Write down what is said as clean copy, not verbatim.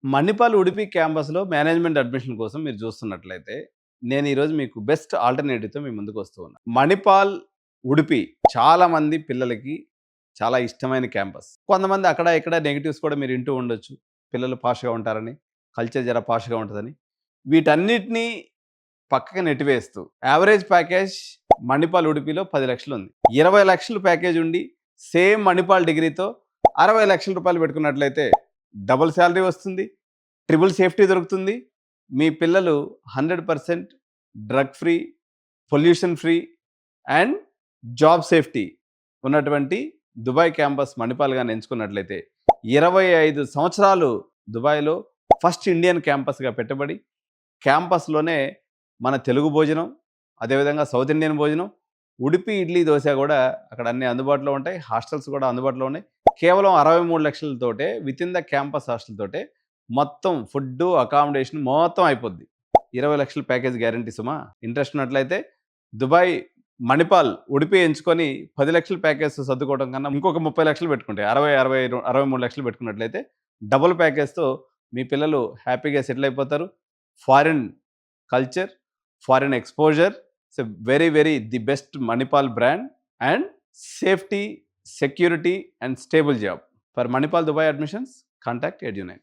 మణిపాల్ ఉడిపి క్యాంపస్‌లో management admission కోసం మీరు చూస్తున్నట్లయితే, నేను ఈరోజు మీకు బెస్ట్ ఆల్టర్‌నేటివ్‌తో మీ ముందుకు వస్తూ ఉన్నా. మణిపాల్ ఉడిపి చాలామంది పిల్లలకి చాలా ఇష్టమైన క్యాంపస్. కొంతమంది అక్కడ ఇక్కడ నెగెటివ్స్ కూడా మీరు వింటూ ఉండొచ్చు. పిల్లలు పాష్‌గా ఉంటారని, కల్చర్ జర పాష్‌గా ఉంటదని. వీటన్నిటిని పక్కకి నెట్టివేస్తూ యావరేజ్ ప్యాకేజ్ మణిపాల్ ఉడిపిలో 10,00,000 ఉంది. 20,00,000 ప్యాకేజ్ ఉండి సేమ్ మణిపాల్ డిగ్రీతో 60,00,000 రూపాయలు పెట్టుకున్నట్లయితే డబుల్ శాలరీ వస్తుంది, ట్రిపుల్ సేఫ్టీ దొరుకుతుంది. మీ పిల్లలు 100% drug free, pollution free and job safety ఉన్నటువంటి దుబాయ్ క్యాంపస్ మణిపాల్‌గా ఎంచుకున్నట్లయితే 25 సంవత్సరాలు దుబాయ్‌లో ఫస్ట్ ఇండియన్ క్యాంపస్‌గా పెట్టబడి, క్యాంపస్‌లోనే మన తెలుగు భోజనం, అదేవిధంగా సౌత్ ఇండియన్ భోజనం, ఉడిపి ఇడ్లీ, దోస కూడా అక్కడ అన్నీ అందుబాటులో ఉంటాయి. హాస్టల్స్ కూడా అందుబాటులో ఉన్నాయి. కేవలం 63,00,000తోటే వితిన్ ద క్యాంపస్ హాస్టల్ తోటే మొత్తం ఫుడ్డు, అకామిడేషన్ మొత్తం అయిపోద్ది. 20,00,000 ప్యాకేజ్ గ్యారంటీ సుమా. ఇంట్రెస్ట్ ఉన్నట్లయితే దుబాయ్ మణిపాల్ ఉడిపి ఎంచుకొని 10,00,000 ప్యాకేజ్ సర్దుకోవడం కన్నా ఇంకొక 30,00,000 పెట్టుకుంటే 63,00,000 పెట్టుకున్నట్లయితే డబుల్ ప్యాకేజ్‌తో మీ పిల్లలు హ్యాపీగా సెటిల్ అయిపోతారు. Foreign culture, foreign exposure. It's a very the best Manipal brand and safety, security and stable job. For Manipal Dubai admissions, contact Edunite.